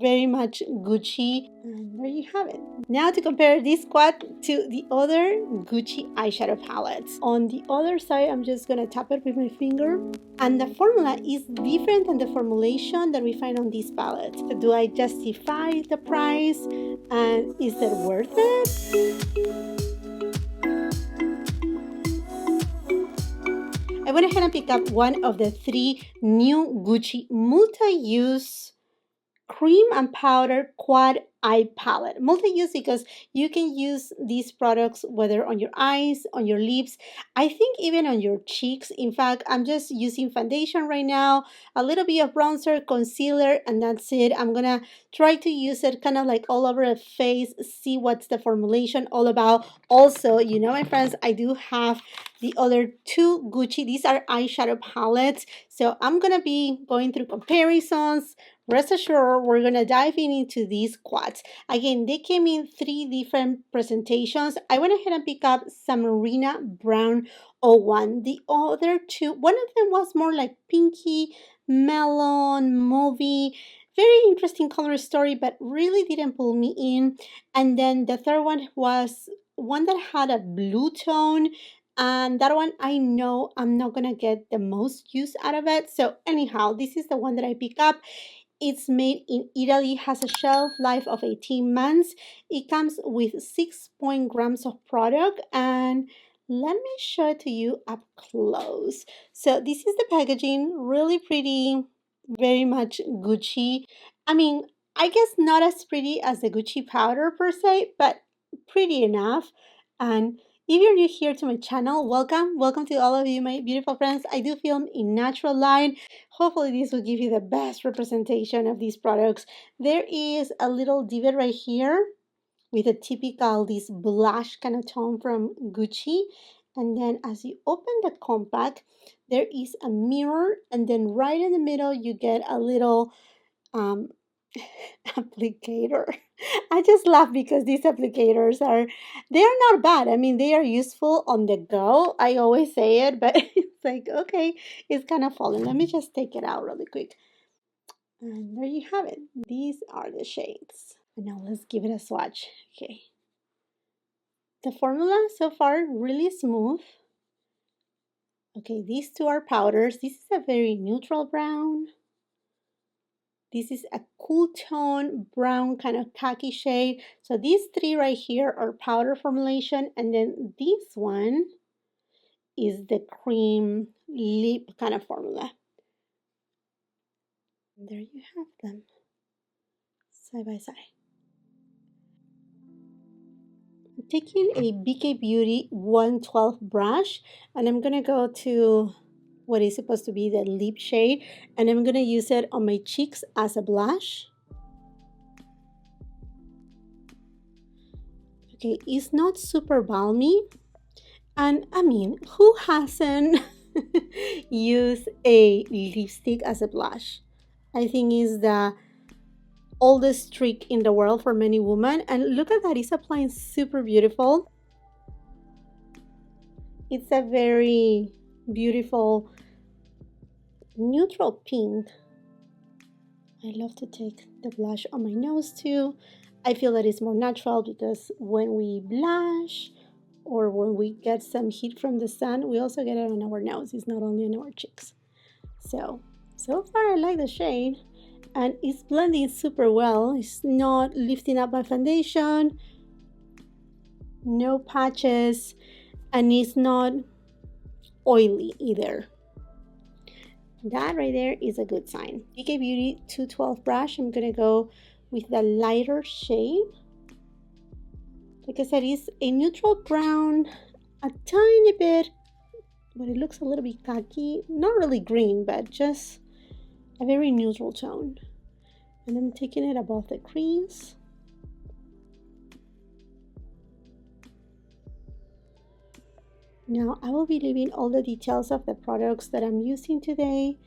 very much Gucci. And there you have it. Now to compare this quad to the other Gucci eyeshadow palettes. On the other side, I'm just gonna tap it with my finger. And the formula is different than the formulation that we find on this palette. So do I justify the price? And is it worth it? I went ahead and picked up one of the 3 new Gucci multi-use cream and powder quad eye palette. Multi-use because you can use these products whether on your eyes, on your lips, I think even on your cheeks. In fact, I'm just using foundation right now, a little bit of bronzer, concealer, and that's it. I'm gonna try to use it kind of like all over the face, see what's the formulation all about. Also, you know, my friends, I do have the other 2 Gucci. These are eyeshadow palettes. So I'm gonna be going through comparisons. Rest assured, we're gonna dive into these quads. Again, they came in 3 different presentations. I went ahead and picked up Summerina Brown 01. The other 2, one of them was more like pinky, melon, movie. Very interesting color story, but really didn't pull me in. And then the third one was one that had a blue tone. And that one, I know I'm not gonna get the most use out of it. So anyhow, this is the one that I picked up. It's made in Italy, has a shelf life of 18 months. It comes with 6 grams of product, and let me show it to you up close. So this is the packaging, really pretty, very much Gucci. I mean, I guess not as pretty as the Gucci powder per se, but pretty enough. And if you're new here to my channel, welcome. Welcome to all of you, my beautiful friends. I do film in natural light. Hopefully this will give you the best representation of these products. There is a little divot right here with a typical this blush kind of tone from Gucci. And then as you open the compact, there is a mirror, and then right in the middle you get a little um, applicator. I just laugh because these applicators they are not bad. I mean, they are useful on the go. I always say it, but it's like, okay, it's kind of falling. Let me just take it out really quick. And there you have it. These are the shades. And now let's give it a swatch. Okay. The formula so far really smooth. Okay, these 2 are powders. This is a very neutral brown. This is a cool tone brown kind of khaki shade. So these 3 right here are powder formulation, and then this one is the cream lip kind of formula. And there you have them, side by side. I'm taking a BK Beauty 112 brush, and I'm gonna go to what is supposed to be the lip shade, and I'm gonna use it on my cheeks as a blush. Okay, it's not super balmy, and I mean, who hasn't used a lipstick as a blush? I think is the oldest trick in the world for many women, and look at that, it's applying super beautiful. It's a very beautiful neutral pink. I love to take the blush on my nose too. I feel that it's more natural because when we blush or when we get some heat from the sun, we also get it on our nose. It's not only on our cheeks. So far I like the shade, and it's blending super well. It's not lifting up my foundation, no patches, and it's not oily either. That right there is a good sign. BK Beauty 212 brush. I'm gonna go with the lighter shade. Like I said, it's a neutral brown, a tiny bit, but it looks a little bit khaki. Not really green, but just a very neutral tone. And I'm taking it above the crease. Now I will be leaving all the details of the products that I'm using today.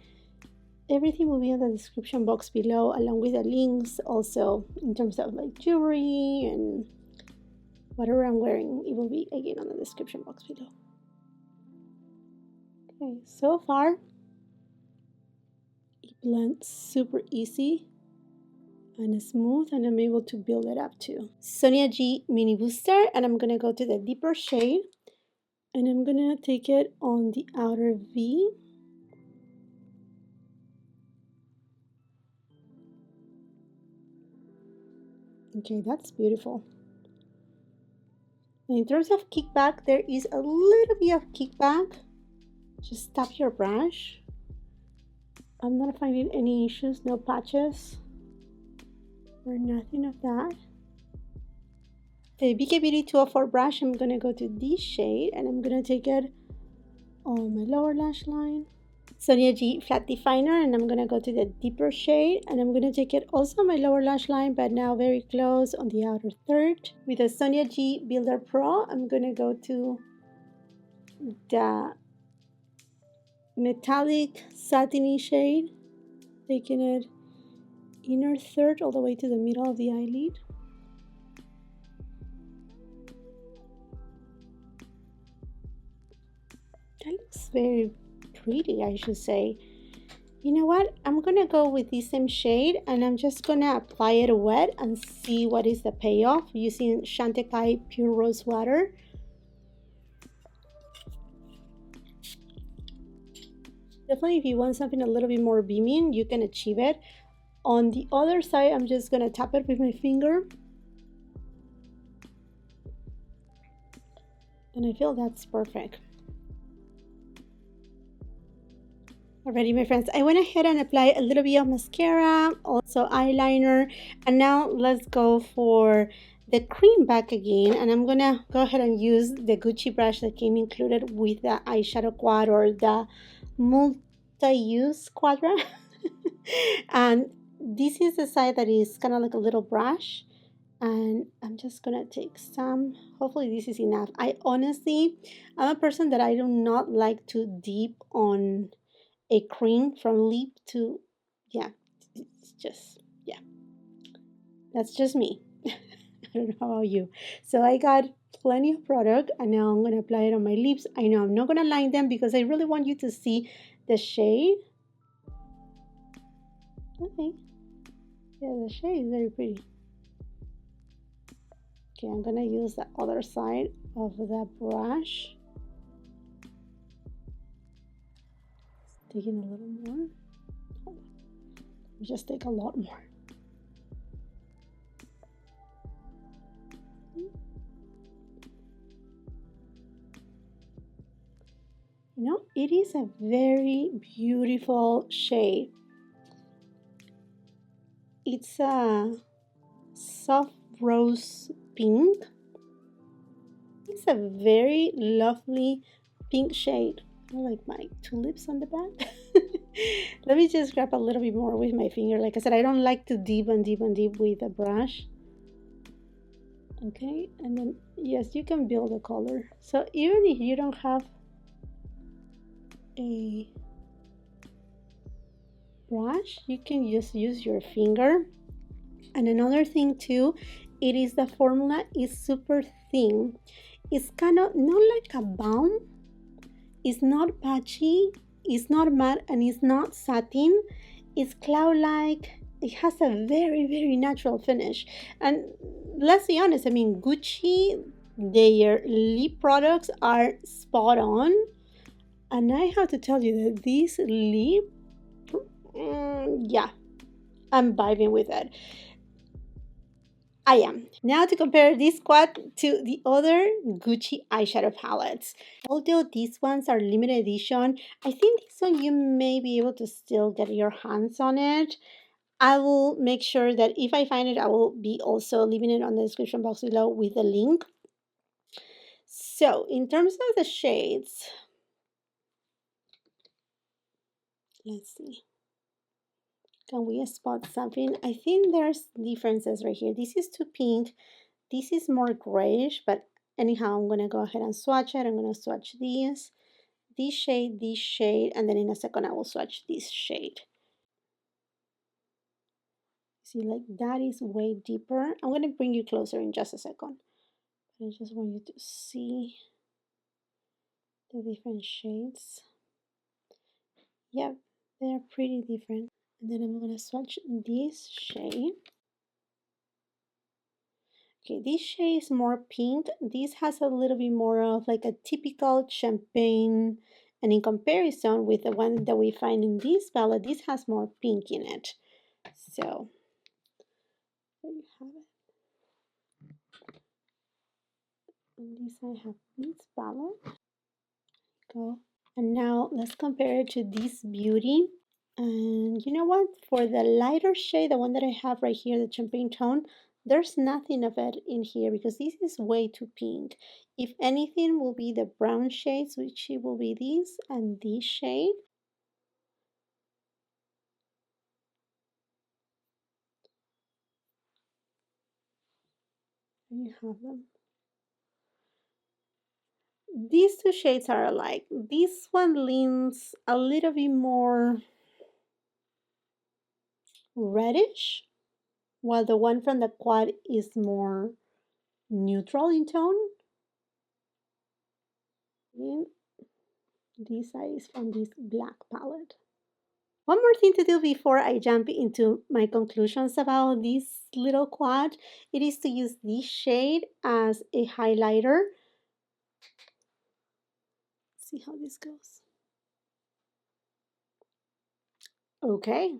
Everything will be in the description box below, along with the links also in terms of like jewelry and whatever I'm wearing. It will be again on the description box below. Okay, so far it blends super easy. and smooth, and I'm able to build it up too. Sonia G Mini Booster, and I'm gonna go to the deeper shade, and I'm gonna take it on the outer V. Okay, that's beautiful. And in terms of kickback, there is a little bit of kickback. Just tap your brush. I'm not finding any issues, no patches, or nothing of that. The BK Beauty 204 brush, I'm gonna go to this shade, and I'm gonna take it on my lower lash line. Sonia G Flat Definer, and I'm gonna go to the deeper shade, and I'm gonna take it also on my lower lash line, but now very close on the outer third. With the Sonia G Builder Pro, I'm gonna go to the metallic satiny shade, taking it inner third all the way to the middle of the eyelid. That looks very pretty, I should say. You know what? I'm gonna go with the same shade, and I'm just gonna apply it wet and see what is the payoff using CHANTECAILLE Pure Rose Water. Definitely, if you want something a little bit more beaming, you can achieve it. On the other side, I'm just gonna tap it with my finger, and I feel that's perfect. Alrighty, my friends, I went ahead and applied a little bit of mascara, also eyeliner, and now let's go for the cream back again. And I'm gonna go ahead and use the Gucci brush that came included with the eyeshadow quad, or the multi-use quadra. And this is the side that is kind of like a little brush, and I'm just gonna take some. Hopefully this is enough. I'm a person that I do not like to dip on a cream from lip to, yeah, it's just, yeah, that's just me. I don't know about you. So I got plenty of product, and now I'm gonna apply it on my lips. I know I'm not gonna line them because I really want you to see the shade. Okay, yeah, the shade is very pretty. Okay, I'm gonna use the other side of the brush. Taking a little more. Just take a lot more. You know, it is a very beautiful shade. It's a soft rose pink. It's a very lovely pink shade. I like my tulips on the back. Let me just grab a little bit more with my finger. Like I said, I don't like to dip and dip and dip with a brush. Okay, and then yes, you can build a color. So even if you don't have a brush, you can just use your finger. And another thing too, it is the formula is super thin. It's kind of not like a balm. It's not patchy, it's not matte, and it's not satin. It's cloud-like. It has a very, very natural finish. And let's be honest, I mean, Gucci, their lip products are spot on. And I have to tell you that this lip, yeah, I'm vibing with it. I am. Now to compare this quad to the other Gucci eyeshadow palettes. Although these ones are limited edition, I think this one you may be able to still get your hands on it. I will make sure that if I find it, I will be also leaving it on the description box below with a link. So in terms of the shades, let's see. Can we spot something? I think there's differences right here. This is too pink. This is more grayish, but anyhow, I'm gonna go ahead and swatch it. I'm gonna swatch this shade, and then in a second I will swatch this shade. See, like that is way deeper. I'm gonna bring you closer in just a second. I just want you to see the different shades. Yep, they're pretty different. And then I'm gonna swatch this shade. Okay, this shade is more pink. This has a little bit more of like a typical champagne. And in comparison with the one that we find in this palette, this has more pink in it. So, there you have it. And this I have this palette. Go. And now let's compare it to this Beauty. And you know what? For the lighter shade, the one that I have right here, the champagne tone, there's nothing of it in here because this is way too pink. If anything, will be the brown shades, which it will be this and this shade. There you have them. These two shades are alike. This one leans a little bit more reddish, while the one from the quad is more neutral in tone. And this side is from this black palette. One more thing to do before I jump into my conclusions about this little quad, it is to use this shade as a highlighter. See how this goes. Okay.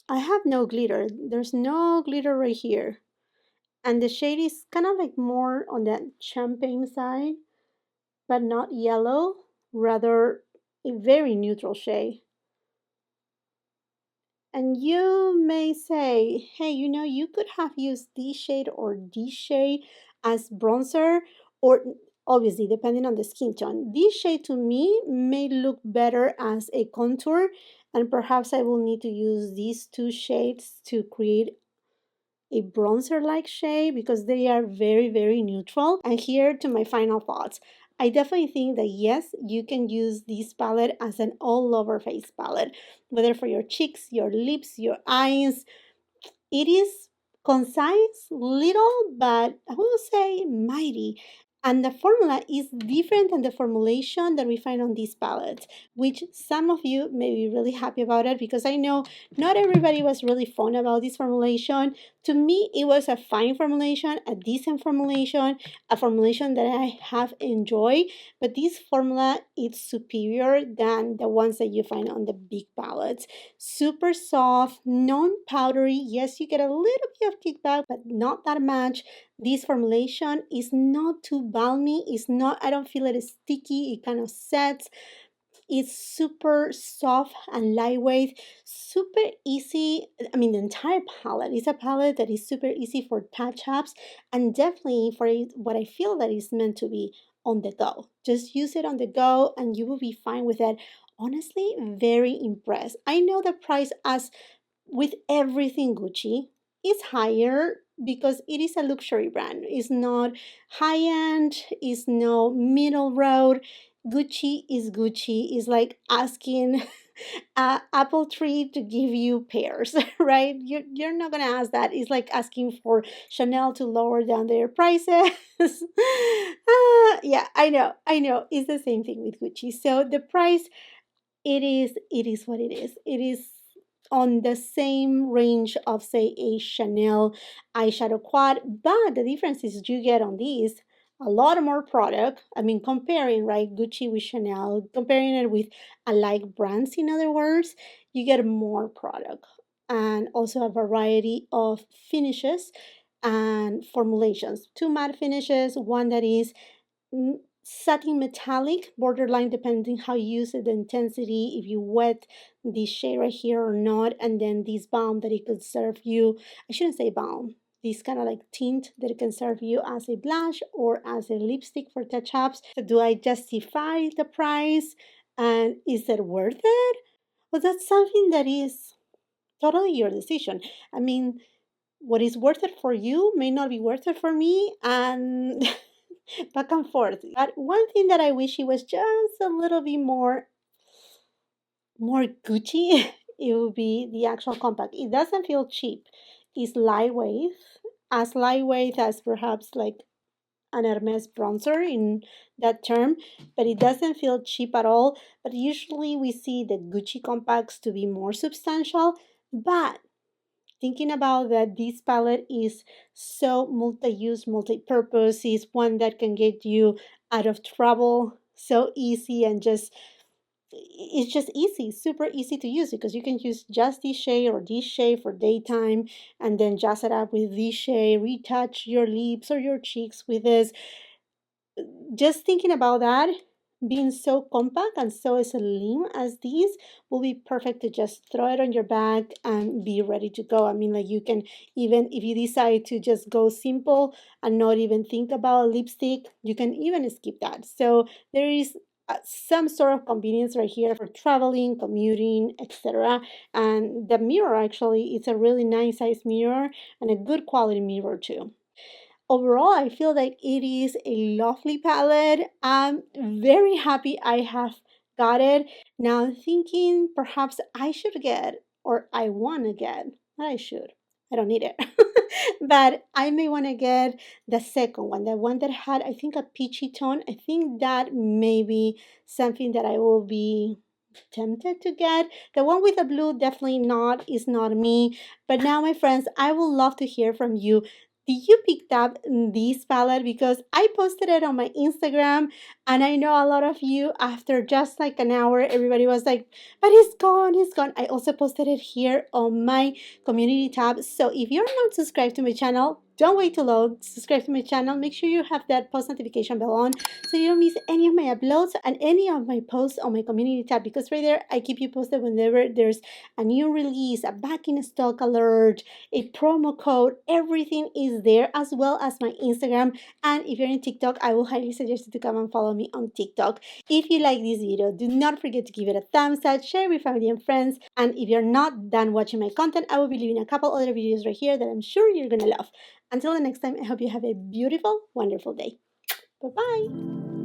I have no glitter. There's no glitter right here. And the shade is kind of like more on that champagne side, but not yellow, rather a very neutral shade. And you may say, hey, you know, you could have used this shade or this shade as bronzer, or obviously depending on the skin tone. This shade to me may look better as a contour, and perhaps I will need to use these two shades to create a bronzer-like shade because they are very, very neutral. And here to my final thoughts. I definitely think that yes, you can use this palette as an all-over face palette, whether for your cheeks, your lips, your eyes. It is concise, little, but I will say mighty. And the formula is different than the formulation that we find on these palettes, which some of you may be really happy about it because I know not everybody was really fond about this formulation. To me, it was a fine formulation, a decent formulation, a formulation that I have enjoyed, but this formula is superior than the ones that you find on the big palettes. Super soft, non-powdery. Yes, you get a little bit of kickback, but not that much. This formulation is not too balmy. It's not, I don't feel it is sticky. It kind of sets. It's super soft and lightweight, super easy. I mean, the entire palette is a palette that is super easy for touch-ups and definitely for what I feel that is meant to be on the go. Just use it on the go and you will be fine with it. Honestly, very impressed. I know the price, as with everything Gucci, is higher because it is a luxury brand. It's not high end, it's no middle road. Gucci is Gucci. It's like asking a apple tree to give you pears, right? You're not gonna ask that. It's like asking for Chanel to lower down their prices. Yeah, I know. It's the same thing with Gucci. So the price, it is what it is. It is on the same range of say a Chanel eyeshadow quad, but the difference is you get on these a lot more product. I mean, comparing right Gucci with Chanel, comparing it with alike brands, in other words, you get more product and also a variety of finishes and formulations. Two matte finishes, one that is satin metallic, borderline depending how you use it, the intensity, if you wet this shade right here or not, and then this balm that it could serve you. I shouldn't say balm. This kind of like tint that it can serve you as a blush or as a lipstick for touch-ups. So do I justify the price? And is it worth it? Well, that's something that is totally your decision. I mean, what is worth it for you may not be worth it for me, and back and forth. But one thing that I wish it was just a little bit more Gucci, it would be the actual compact. It doesn't feel cheap. It's lightweight, as lightweight as perhaps like an Hermes bronzer in that term, but it doesn't feel cheap at all. But usually we see the Gucci compacts to be more substantial, but thinking about that this palette is so multi-use, multi-purpose, is one that can get you out of trouble so easy, and just it's just easy, super easy to use, because you can use just this shade or this shade for daytime, and then jazz it up with this shade, retouch your lips or your cheeks with this. Just thinking about that, being so compact and so slim as these, will be perfect to just throw it on your bag and be ready to go. I mean, like, you can, even if you decide to just go simple and not even think about lipstick, you can even skip that. So there is some sort of convenience right here for traveling, commuting, etc. And the mirror, actually, it's a really nice size mirror and a good quality mirror too. Overall, I feel like it is a lovely palette. I'm very happy I have got it. Now I'm thinking perhaps I should get, or I want to get, not I should, I don't need it. But I may want to get the second one, the one that had, I think, a peachy tone. I think that may be something that I will be tempted to get. The one with the blue, definitely not, is not me. But now, my friends, I would love to hear from you. Did you pick up this palette? Because I posted it on my Instagram, and I know a lot of you, after just like an hour, everybody was like, but it's gone, it's gone. I also posted it here on my community tab. So if you're not subscribed to my channel, don't wait too long. Subscribe to my channel. Make sure you have that post notification bell on so you don't miss any of my uploads and any of my posts on my community tab, because right there I keep you posted whenever there's a new release, a back in stock alert, a promo code. Everything is there, as well as my Instagram. And if you're in TikTok, I will highly suggest you to come and follow me on TikTok. If you like this video, do not forget to give it a thumbs up, share with family and friends. And if you're not done watching my content, I will be leaving a couple other videos right here that I'm sure you're gonna love. Until the next time, I hope you have a beautiful, wonderful day. Bye-bye.